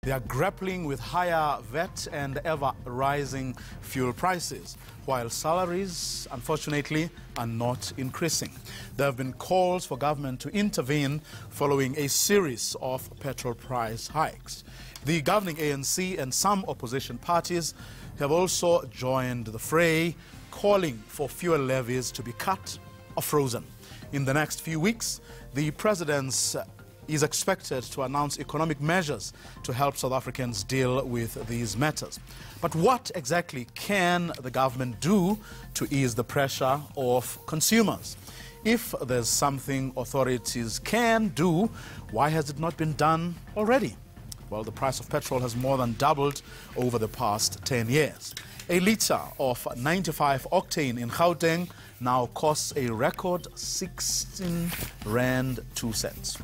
They are grappling with higher VAT and ever-rising fuel prices, while salaries, unfortunately, are not increasing. There have been calls for government to intervene following a series of petrol price hikes. The governing ANC and some opposition parties have also joined the fray, calling for fuel levies to be cut or frozen. In the next few weeks, the president is expected to announce economic measures to help South Africans deal with these matters. But what exactly can the government do to ease the pressure of consumers? If there's something authorities can do, why has it not been done already? Well, the price of petrol has more than doubled over the past 10 years. A litre of 95 octane in Gauteng now costs a record 16 Rand 2 cents.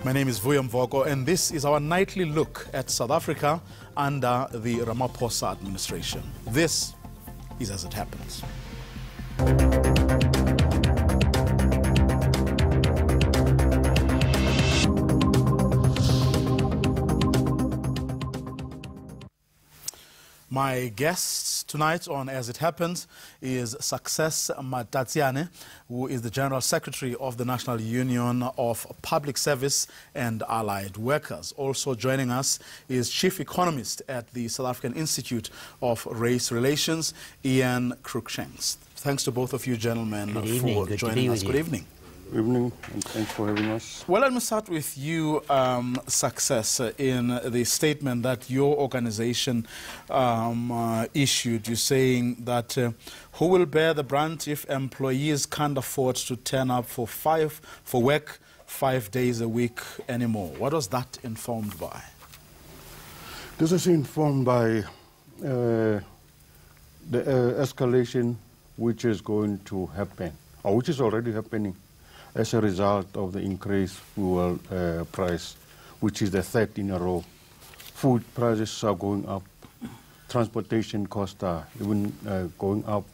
My name is Vuyo Mvoko, and this is our nightly look at South Africa under the Ramaphosa administration. This is As It Happens. My guest tonight on As It Happens is Success Mataitsane, who is the General Secretary of the National Union of Public Service and Allied Workers. Also joining us is Chief Economist at the South African Institute of Race Relations, Ian Cruickshanks. Thanks to both of you gentlemen for joining us. Good evening. Good evening, and thanks for having us. Well, let me start with you, Success, in the statement that your organization issued. You're saying that who will bear the brunt if employees can't afford to turn up for work 5 days a week anymore? What was that informed by? This is informed by the escalation which is going to happen, or which is already happening, as a result of the increased fuel price, which is the third in a row. Food prices are going up, transportation costs are even going up,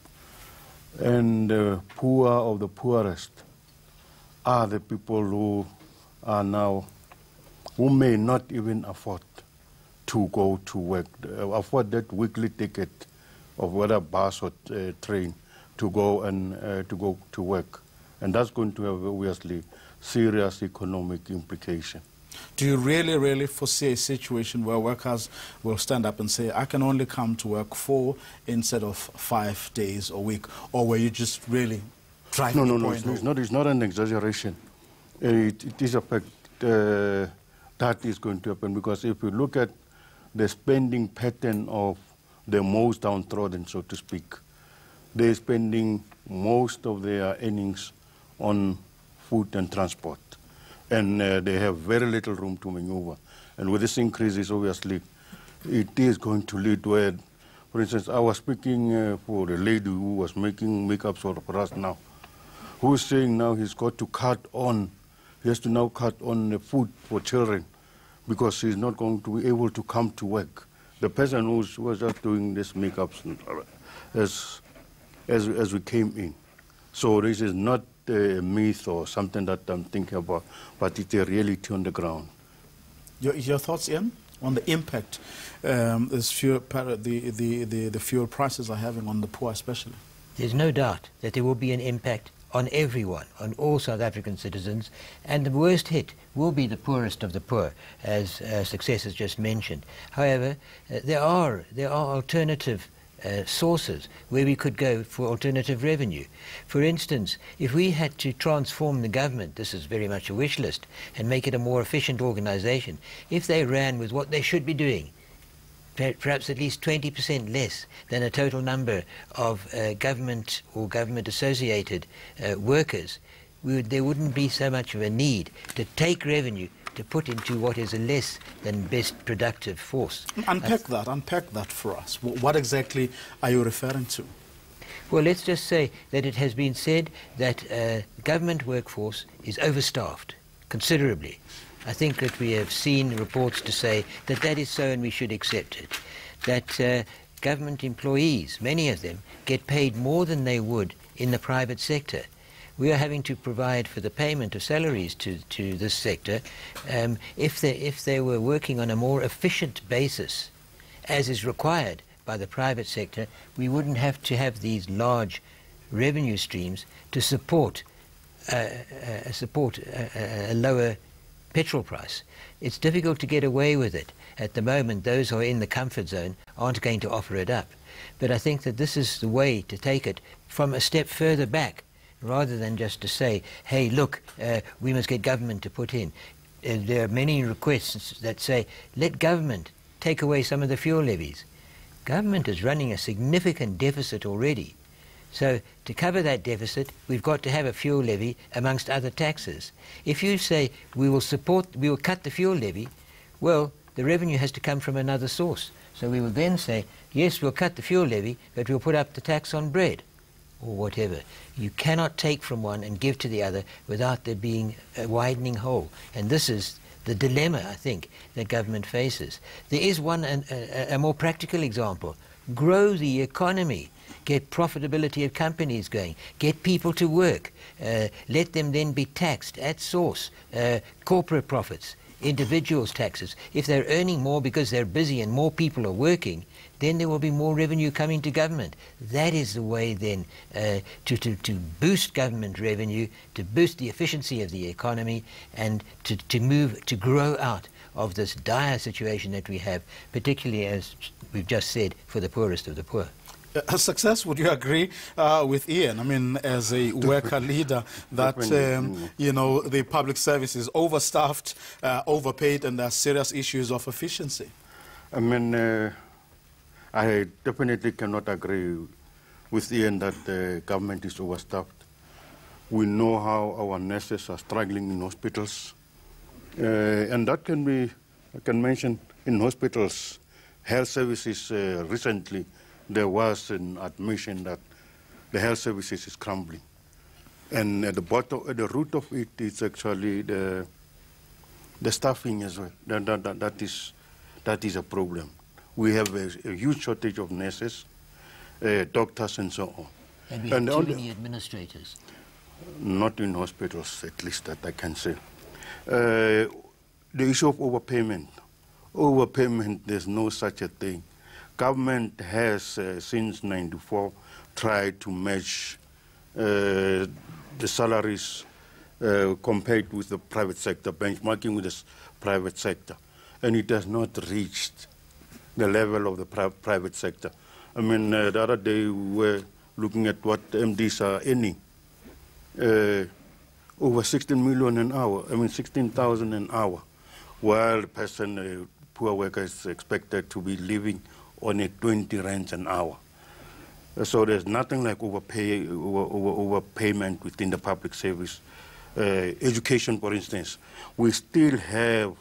and the poor of the poorest are the people who are now, who may not even afford to go to work, afford that weekly ticket of whether bus or train to go to work. And that's going to have obviously serious economic implication. Do you really foresee a situation where workers will stand up and say, I can only come to work 4 instead of 5 days a week? Or were you just really trying to point out? It's not an exaggeration. It is a fact that is going to happen, because if you look at the spending pattern of the most downtrodden, so to speak, they're spending most of their earnings on food and transport, and they have very little room to maneuver. And with this increase, obviously, it is going to lead where, for instance, I was speaking for a lady who was making makeup for us now, who is saying now he has to now cut on the food for children because he's not going to be able to come to work. The person who was just doing this makeup as we came in. So this is not a myth or something that I'm thinking about, but it's a reality on the ground. Your thoughts, Ian, on the impact the fuel prices are having on the poor especially? There's no doubt that there will be an impact on everyone, on all South African citizens, and the worst hit will be the poorest of the poor, as Success has just mentioned. However, there are alternative sources where we could go for alternative revenue. For instance, if we had to transform the government, this is very much a wish list, and make it a more efficient organization, if they ran with what they should be doing, perhaps at least 20% less than a total number of government or government-associated workers, there wouldn't be so much of a need to take revenue to put into what is a less than best productive force. Unpack that for us. What exactly are you referring to? Well, let's just say that it has been said that the government workforce is overstaffed considerably. I think that we have seen reports to say that that is so, and we should accept it. That government employees, many of them, get paid more than they would in the private sector. we are having to provide for the payment of salaries to this sector. If they were working on a more efficient basis, as is required by the private sector, we wouldn't have to have these large revenue streams to support a lower petrol price. It's difficult to get away with it. At the moment, those who are in the comfort zone aren't going to offer it up. But I think that this is the way to take it from a step further back, rather than just to say, hey, look, we must get government to put in. There are many requests that say, let government take away some of the fuel levies. Government is running a significant deficit already. So to cover that deficit, we've got to have a fuel levy amongst other taxes. If you say we will cut the fuel levy, well, the revenue has to come from another source. So we will then say, yes, we'll cut the fuel levy, but we'll put up the tax on bread or whatever. You cannot take from one and give to the other without there being a widening hole. And this is the dilemma, I think, that government faces. There is a more practical example. Grow the economy. Get profitability of companies going. Get people to work. Let them then be taxed at source. Corporate profits, individuals' taxes. If they're earning more because they're busy and more people are working, then there will be more revenue coming to government. That is the way then to boost government revenue, to boost the efficiency of the economy, and to grow out of this dire situation that we have, particularly, as we've just said, for the poorest of the poor. Success, would you agree with Ian? I mean, as a worker leader, that, you know, the public service is overstaffed, overpaid, and there are serious issues of efficiency? I mean, I definitely cannot agree with Ian that the government is overstaffed. We know how our nurses are struggling in hospitals. And that can be, I can mention, in hospitals, health services recently, there was an admission that the health services is crumbling. And at the bottom, at the root of it is actually the staffing as well. That is a problem. We have a huge shortage of nurses, doctors, and so on. And we have too many administrators. Not in hospitals, at least that I can say. The issue of overpayment. Overpayment, there's no such a thing. Government has, since '94, tried to match the salaries compared with the private sector, benchmarking with the private sector. And it has not reached the level of the private sector. I mean, the other day we were looking at what MDs are earning. Over 16 million an hour, I mean 16,000 an hour, while the person, a poor worker, is expected to be living on a 20 rands an hour. So there's nothing like overpayment within the public service. Education, for instance, we still have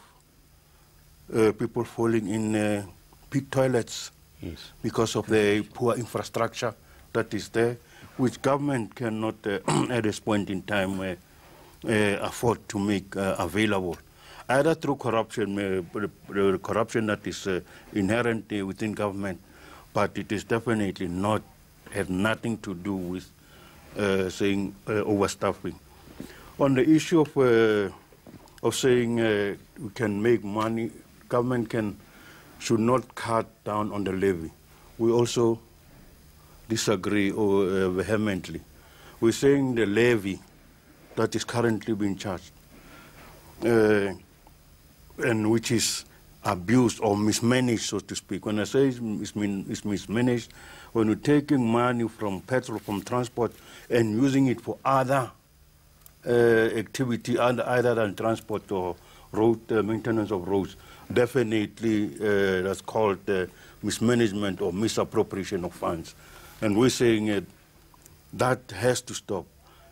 people falling in pit toilets because of the poor infrastructure that is there, which government cannot, at this point in time, afford to make available, either through corruption, the corruption that is inherent within government, but it is definitely not, has nothing to do with saying overstaffing. On the issue of saying we can make money, government should not cut down on the levy. We also disagree vehemently. We're saying the levy that is currently being charged, and which is abused or mismanaged, so to speak. When I say it's mismanaged, when you're taking money from petrol, from transport, and using it for other activity other than transport or road maintenance of roads, definitely that's called mismanagement or misappropriation of funds. And we're saying that has to stop.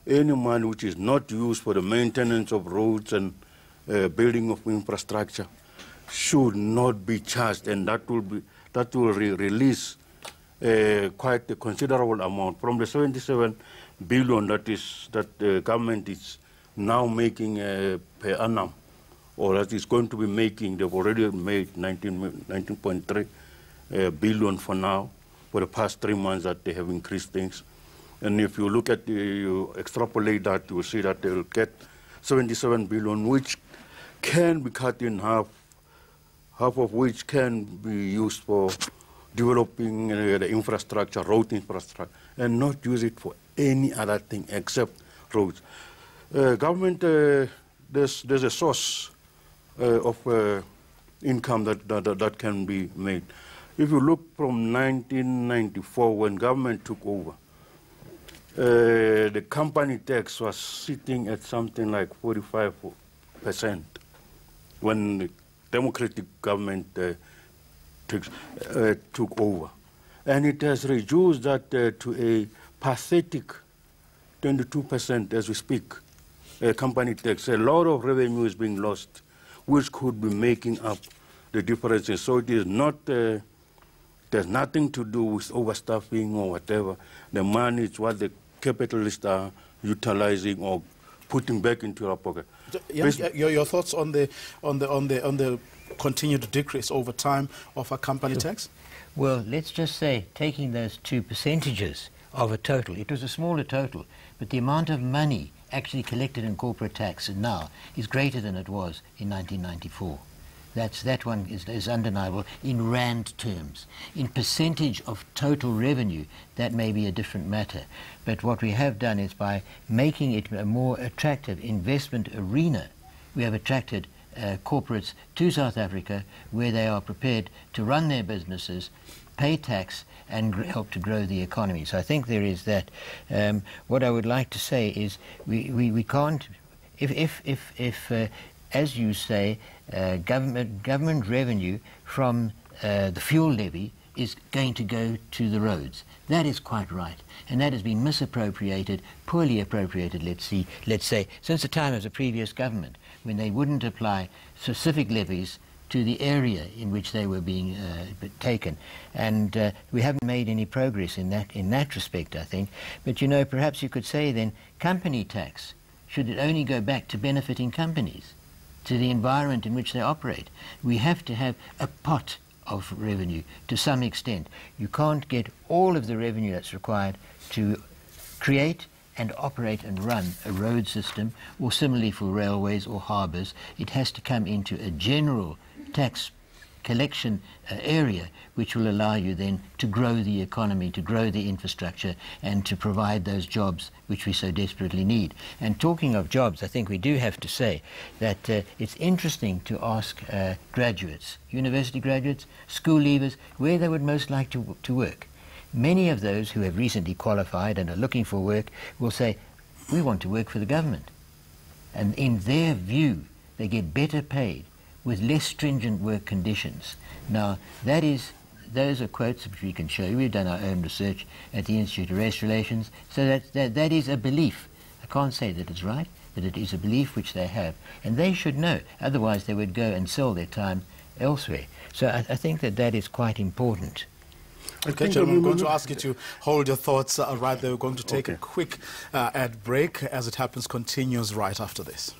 Any money which is not used for the maintenance of roads and building of infrastructure should not be charged, and that will release quite a considerable amount from the 77 billion that the government is now making per annum, or that is going to be making. They've already made 19.3 billion for now, for the past 3 months that they have increased things. And if you look at you extrapolate that, you will see that they will get 77 billion, which can be cut in half, half of which can be used for developing the infrastructure, road infrastructure, and not use it for any other thing except roads. Government, there's a source of income that can be made. If you look from 1994, when government took over, the company tax was sitting at something like 45% when the democratic government took over. And it has reduced that to a pathetic 22% as we speak, company tax. A lot of revenue is being lost, which could be making up the differences. So it is not, there's nothing to do with overstaffing or whatever. The money is what the capitalists are utilizing or putting back into our pocket. Your thoughts on the continued decrease over time of a company tax? Well, let's just say, taking those two percentages of a total, it was a smaller total, but the amount of money actually collected in corporate tax now is greater than it was in 1994. That one is undeniable in rand terms. In percentage of total revenue, that may be a different matter. But what we have done is, by making it a more attractive investment arena, we have attracted corporates to South Africa, where they are prepared to run their businesses, pay tax, and help to grow the economy. So I think there is that. What I would like to say is we can't, if as you say, government revenue from the fuel levy is going to go to the roads. That is quite right, and that has been misappropriated, poorly appropriated, let's say, since the time of the previous government, when they wouldn't apply specific levies to the area in which they were being taken. And we haven't made any progress in that respect, I think. But, you know, perhaps you could say then, company tax, should it only go back to benefiting companies, to the environment in which they operate? We have to have a pot of revenue to some extent. You can't get all of the revenue that's required to create and operate and run a road system, or similarly for railways or harbours. It has to come into a general tax collection area, which will allow you then to grow the economy, to grow the infrastructure, and to provide those jobs which we so desperately need. And talking of jobs, I think we do have to say that it's interesting to ask graduates, university graduates, school leavers, where they would most like to work. Many of those who have recently qualified and are looking for work will say, we want to work for the government. And in their view, they get better paid with less stringent work conditions. Now, those are quotes which we can show you. We've done our own research at the Institute of Race Relations, so that is a belief. I can't say that it's right, but it is a belief which they have, and they should know. Otherwise, they would go and sell their time elsewhere. So I think that is quite important. Okay, gentlemen, I'm going to ask you to hold your thoughts right there. We're going to take a quick ad break. As it happens, continues right after this.